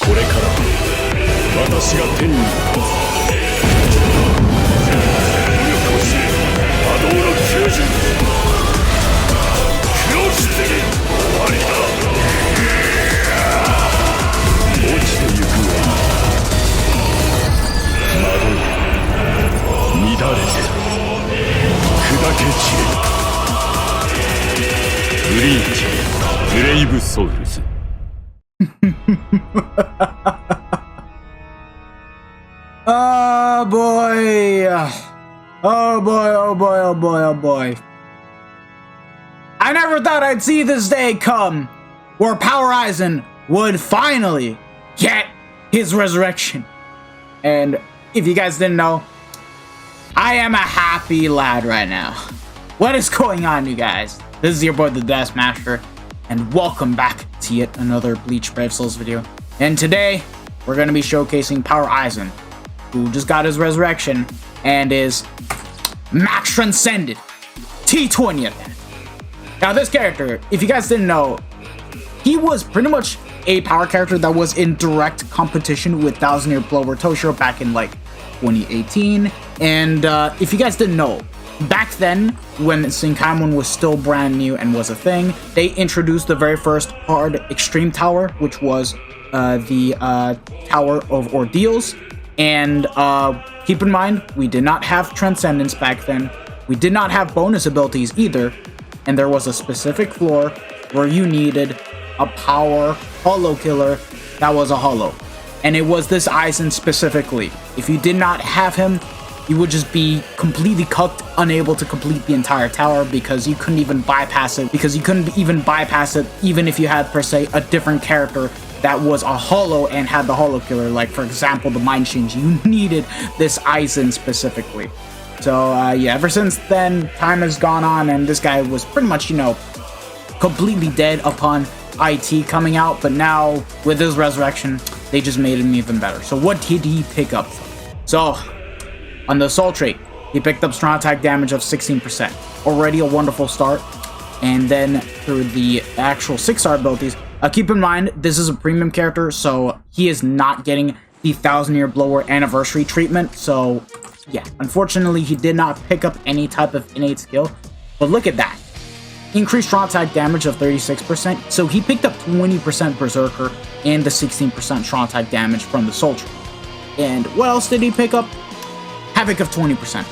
これから私が天に立つ。武力を知れ、波動の救助。黒き次、終わりだ。落ちてゆくがいい。惑い、乱れて、砕け散れ。ブリーチ、ブレイブソウルズ。Oh boy. Oh boy, oh boy, oh boy, oh boy. I never thought I'd see this day come where Power Aizen would finally get his resurrection. And if you guys didn't know, I am a happy lad right now. What is going on, you guys? This is your boy, the Dash Master, and welcome back to yet another Bleach Brave Souls video. And today, we're going to be showcasing Power Aizen, who just got his resurrection and is max transcended. T20 at that. Now, this character, if you guys didn't know, he was pretty much a power character that was in direct competition with Thousand Year Blower Toshiro back in like 2018. And if you guys didn't know, back then, when Senkaimon was still brand new and was a thing, they introduced the very first hard extreme tower, which was the Tower of Ordeals. And keep in mind, we did not have Transcendence back then. We did not have bonus abilities either. And there was a specific floor where you needed a power holo killer that was a holo. And it was this Aizen specifically. If you did not have him, you would just be completely cooked, unable to complete the entire tower because you couldn't even bypass it. Even if you had, per se, a different character that was a holo and had the holo killer. Like, for example, the Mind Change. You needed this Aizen specifically. So, yeah, ever since then, time has gone on, and this guy was pretty much, you know, completely dead upon IT coming out. But now, with his resurrection, they just made him even better. So, what did he pick up? So, on the Assault trait, he picked up strong attack damage of 16%. Already a wonderful start. And then, through the actual 6-star abilities, keep in mind, this is a premium character, so he is not getting the 1000 Year Blower anniversary treatment. So, yeah, unfortunately, he did not pick up any type of innate skill. But look at that. Increased strong attack damage of 36%. So he picked up 20% Berserker and the 16% strong attack damage from the Soul Tree. And what else did he pick up? Havoc of 20%.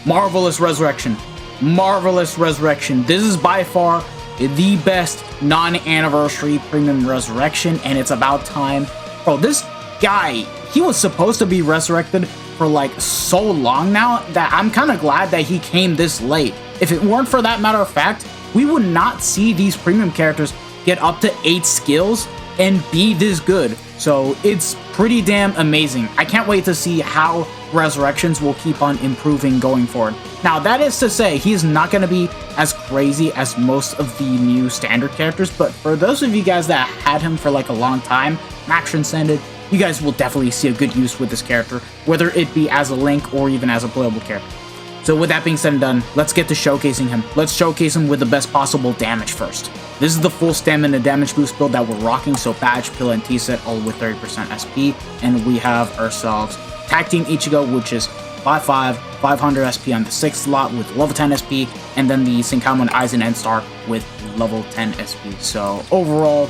Marvelous Resurrection. Marvelous Resurrection. This is by far the best non-anniversary premium resurrection, and it's about time. Bro, this guy, he was supposed to be resurrected for like so long now that I'm kind of glad that he came this late. If it weren't for that matter of fact, we would not see these premium characters get up to 8 skills and be this good. So it's pretty damn amazing. I can't wait to see how resurrections will keep on improving going forward. Now, that is to say, he's not going to be as crazy as most of the new standard characters, but for those of you guys that had him for like a long time, max transcended, you guys will definitely see a good use with this character, whether it be as a Link or even as a playable character. So with that being said and done, let's get to showcasing him. Let's showcase him with the best possible damage first. This is the full stamina damage boost build that we're rocking, so Badge, Pill, and T-Set all with 30% SP, and we have ourselves Tag Team Ichigo, which is 5'5", 500 SP on the 6th slot with level 10 SP, and then the Senkaimon Aizen N-Star with level 10 SP. So overall,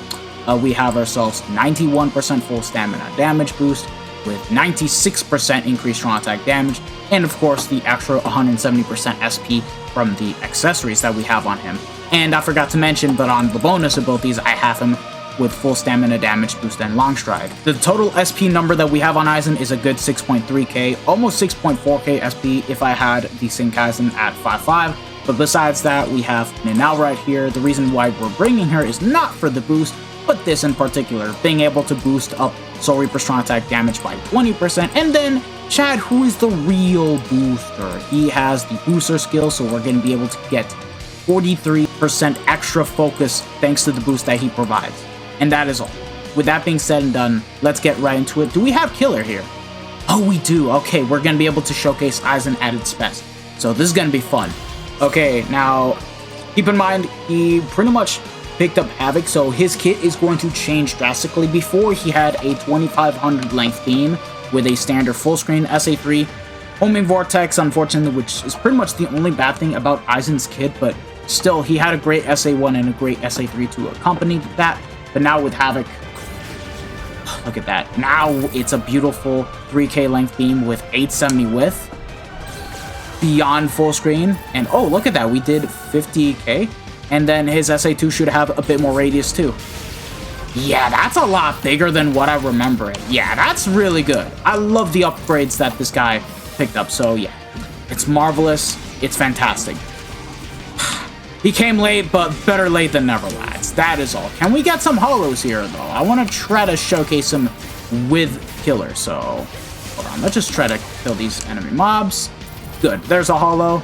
we have ourselves 91% full stamina damage boost with 96% increased strong attack damage, and of course the extra 170% SP from the accessories that we have on him. And I forgot to mention, but on the bonus abilities, I have him with full stamina damage boost and long stride. The total SP number that we have on Aizen is a good 6.3k, almost 6.4k SP if I had the Senkaisen at 5'5". But besides that, we have Ninao right here. The reason why we're bringing her is not for the boost, but this in particular, being able to boost up Soul Reaper strong attack damage by 20%. And then Chad, who is the real booster. He has the booster skill, so we're going to be able to get 43% extra focus thanks to the boost that he provides. And that is all. With that being said and done, let's get right into it. Do we have Killer here? Oh, we do. Okay, we're going to be able to showcase Aizen at its best. So this is going to be fun. Okay, now, keep in mind, he pretty much picked up Havoc, so his kit is going to change drastically. Before, he had a 2500 length beam with a standard full screen SA3, homing vortex, unfortunately, which is pretty much the only bad thing about Aizen's kit, but still, he had a great SA1 and a great SA3 to accompany that. But now with Havoc, look at that. Now it's a beautiful 3K length beam with 870 width, beyond full screen, and oh, look at that, we did 50K, and then his SA2 should have a bit more radius too. Yeah, that's a lot bigger than what I remember it. Yeah, that's really good. I love the upgrades that this guy picked up, so yeah, it's marvelous, it's fantastic. He came late, but better late than never, lads. That is all. Can we get some holos here, though? I want to try to showcase him with killer, so hold on, let's just try to kill these enemy mobs. Good, there's a holo.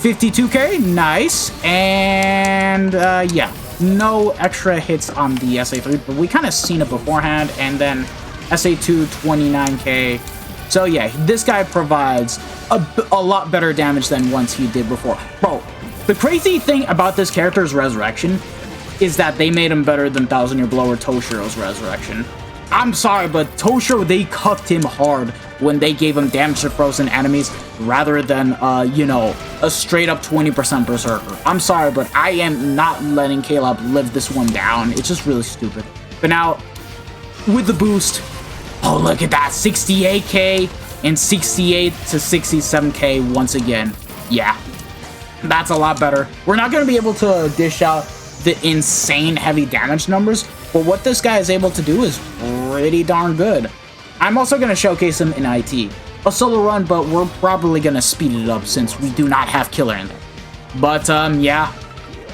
52K, nice. And yeah, no extra hits on the SA3, but we kind of seen it beforehand. And then SA2, 29K. So yeah, this guy provides a lot better damage than once he did before. Bro, the crazy thing about this character's resurrection is that they made him better than Thousand Year Blower Toshiro's resurrection. I'm sorry, but Toshiro, they cucked him hard when they gave him damage to frozen enemies rather than, you know, a straight up 20% Berserker. I'm sorry, but I am not letting Caleb live this one down. It's just really stupid. But now, with the boost, oh, look at that, 68K and 68 to 67K once again. Yeah, that's a lot better. We're not going to be able to dish out the insane heavy damage numbers, but what this guy is able to do is pretty darn good. I'm also going to showcase him in IT. A solo run, but we're probably going to speed it up since we do not have killer in there. But yeah,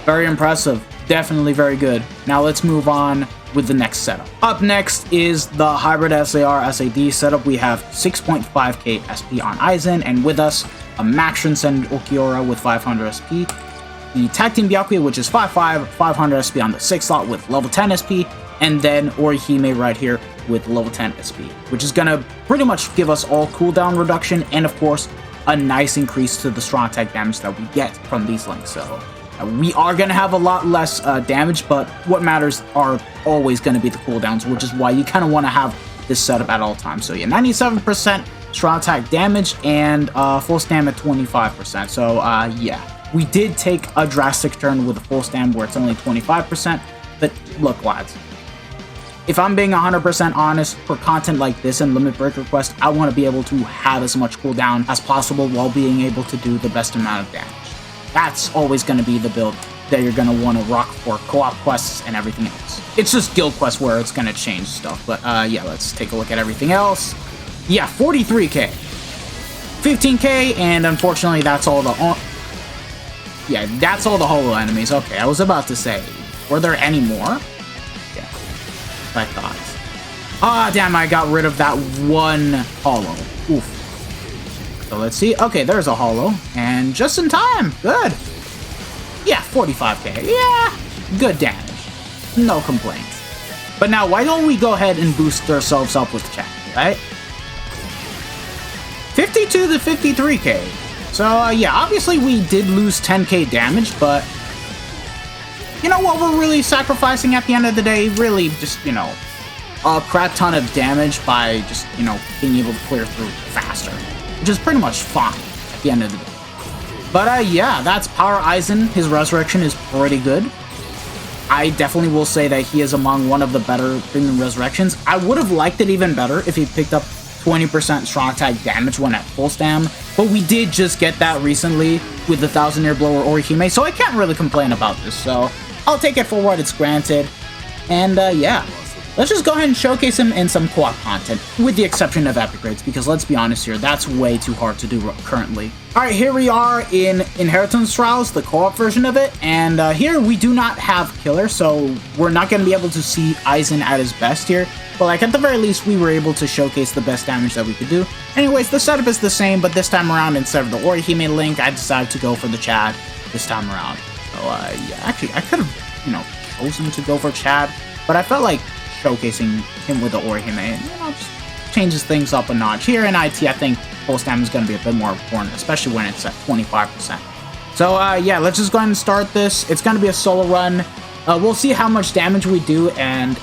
very impressive. Definitely very good. Now let's move on with the next setup. Up next is the Hybrid SAR SAD setup. We have 6.5k SP on Aizen, and with us, a Max Transcended Okiura with 500 SP. The Tag Team Byakuya, which is 5'5", 500 SP on the 6th slot with level 10 SP, and then Orihime right here with level 10 SP, which is gonna pretty much give us all cooldown reduction, and of course, a nice increase to the strong attack damage that we get from these links. So we are going to have a lot less damage, but what matters are always going to be the cooldowns, which is why you kind of want to have this setup at all times. So yeah, 97% strong attack damage and full stam at 25%. So yeah, we did take a drastic turn with a full stam where it's only 25%. But look, lads, if I'm being 100% honest, for content like this and Limit Break Request, I want to be able to have as much cooldown as possible while being able to do the best amount of damage. That's always going to be the build that you're going to want to rock for co-op quests and everything else. It's just guild quests where it's going to change stuff. But yeah, let's take a look at everything else. Yeah, 43k. 15k, and unfortunately that's all the... yeah, that's all the holo enemies. Okay, I was about to say, were there any more? Yeah, I thought. Ah, damn, I got rid of that one holo. Oof. So let's see. Okay, there's a holo, and just in time. Good. Yeah, 45k. Yeah, good damage. No complaints. But now, why don't we go ahead and boost ourselves up with chat, right? 52 to 53k. So yeah, obviously we did lose 10k damage, but you know what we're really sacrificing at the end of the day? Really just, you know, a crap ton of damage by just, you know, being able to clear through faster. Which is pretty much fine at the end of the day. But yeah, that's Power Aizen. His resurrection is pretty good. I definitely will say that he is among one of the better premium resurrections. I would have liked it even better if he picked up 20% strong attack damage when at full stam, but we did just get that recently with the 1000 Year Blower Orihime, so I can't really complain about this, so I'll take it for what it's granted. And yeah, let's just go ahead and showcase him in some co-op content, with the exception of epic raids, because let's be honest here, that's way too hard to do currently. Alright, here we are in Inheritance Trials, the co-op version of it, and here we do not have killer, so we're not going to be able to see Aizen at his best here, but like at the very least we were able to showcase the best damage that we could do. Anyways, the setup is the same, but this time around, instead of the Orihime link, I decided to go for the Chad this time around. So yeah, actually I could have, you know, chosen to go for Chad, but I felt like showcasing him with the Orihime, and, you know, just changes things up a notch. Here in IT, I think full stam is going to be a bit more important, especially when it's at 25%. So, yeah, let's just go ahead and start this. It's gonna be a solo run. We'll see how much damage we do, and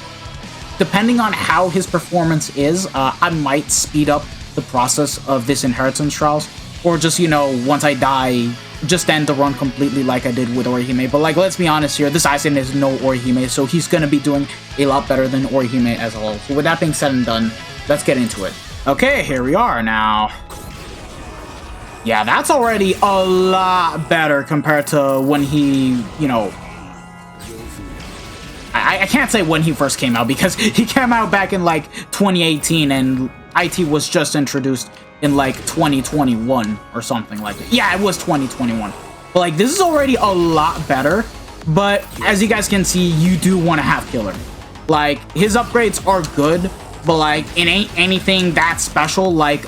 depending on how his performance is, I might speed up the process of this Inheritance Trials, or just, you know, once I die, just end the run completely like I did with Orihime. But, like, let's be honest here, this Aizen is no Orihime, so he's gonna be doing a lot better than Orihime as a whole. So with that being said and done, let's get into it. Okay, here we are now. Yeah, that's already a lot better compared to when he, you know... I can't say when he first came out, because he came out back in, like, 2018, and IT was just introduced in, like, 2021 or something like that. Yeah, it was 2021. But, like, this is already a lot better, but as you guys can see, you do want to have Killer. Like, his upgrades are good, but, like, it ain't anything that special, like,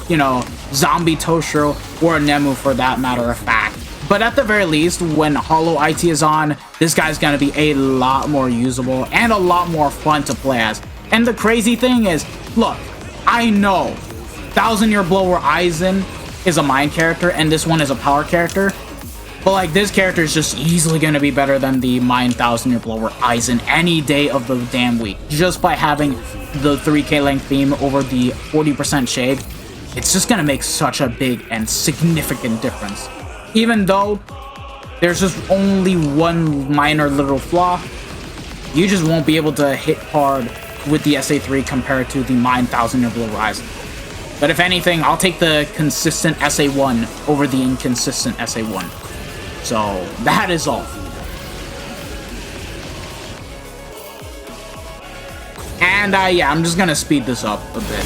you know, Zombie Toshiro or Nemu for that matter of fact. But at the very least, when Hollow IT is on, this guy's gonna be a lot more usable and a lot more fun to play as. And the crazy thing is, look, I know 1000 Year Blower Aizen is a mind character and this one is a power character, but like this character is just easily gonna be better than the mind 1000 Year Blower Aizen any day of the damn week, just by having the 3K length beam over the 40% shade. It's just gonna make such a big and significant difference. Even though there's just only one minor little flaw, you just won't be able to hit hard with the SA3 compared to the Mind 1000 Year Blower Aizen. But if anything, I'll take the consistent SA1 over the inconsistent SA1. So that is all. And yeah, I'm just gonna speed this up a bit.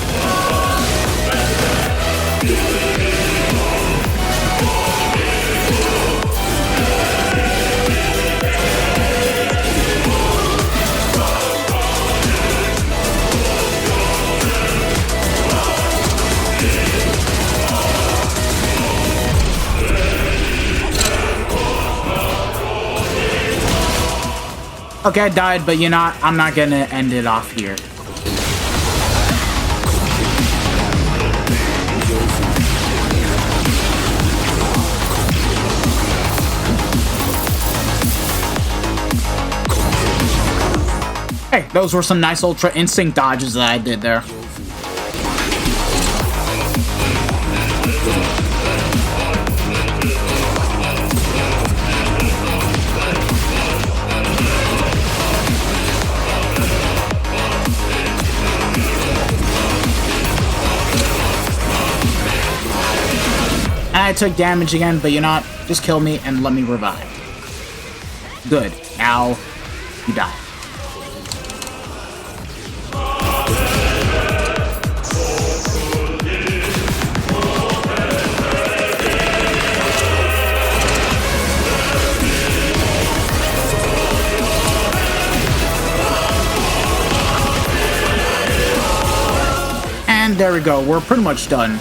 Okay, I died, but I'm not gonna end it off here. Hey, those were some nice Ultra Instinct dodges that I did there. I took damage again, but just kill me and let me revive. Good. Now, you die. And there we go. We're pretty much done.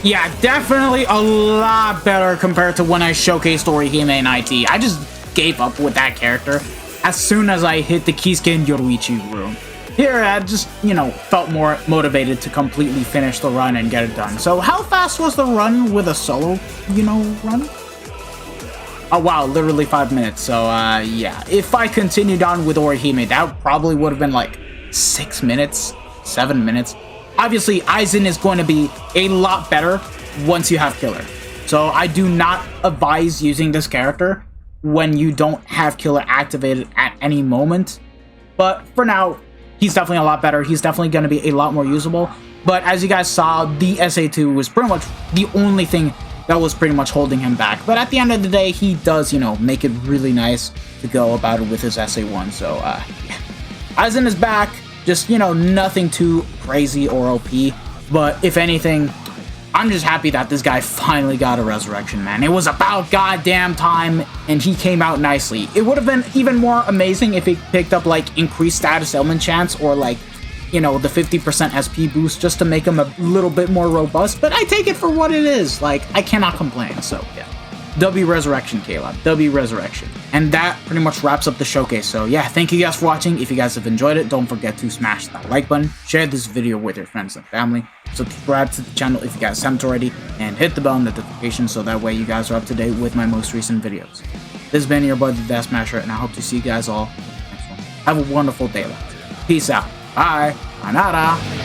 Yeah, definitely a lot better compared to when I showcased Orihime and IT. I just gave up with that character as soon as I hit the Kisuke Yoruichi room. Here, I just, felt more motivated to completely finish the run and get it done. So how fast was the run with a solo, run? Oh, wow, literally 5 minutes. So, yeah. If I continued on with Orihime, that probably would have been like 6 minutes, 7 minutes. Obviously, Aizen is going to be a lot better once you have Killer. So I do not advise using this character when you don't have Killer activated at any moment. But for now, he's definitely a lot better. He's definitely going to be a lot more usable. But as you guys saw, the SA2 was pretty much the only thing that was pretty much holding him back. But at the end of the day, he does, make it really nice to go about it with his SA1. So, yeah. Aizen is back. Just, nothing too crazy or OP, but if anything, I'm just happy that this guy finally got a resurrection, man. It was about goddamn time, and he came out nicely. It would have been even more amazing if he picked up, like, increased status element chance, or, like, the 50% SP boost just to make him a little bit more robust, but I take it for what it is. Like, I cannot complain, so, yeah. W Resurrection, Caleb. W Resurrection. And that pretty much wraps up the showcase. So yeah, thank you guys for watching. If you guys have enjoyed it, don't forget to smash that like button, share this video with your friends and family, subscribe to the channel if you guys haven't already, and hit the bell notification so that way you guys are up to date with my most recent videos. This has been your boy, the Death Smasher, and I hope to see you guys all in the next one. Have a wonderful day, lads. Peace out. Bye. Anada.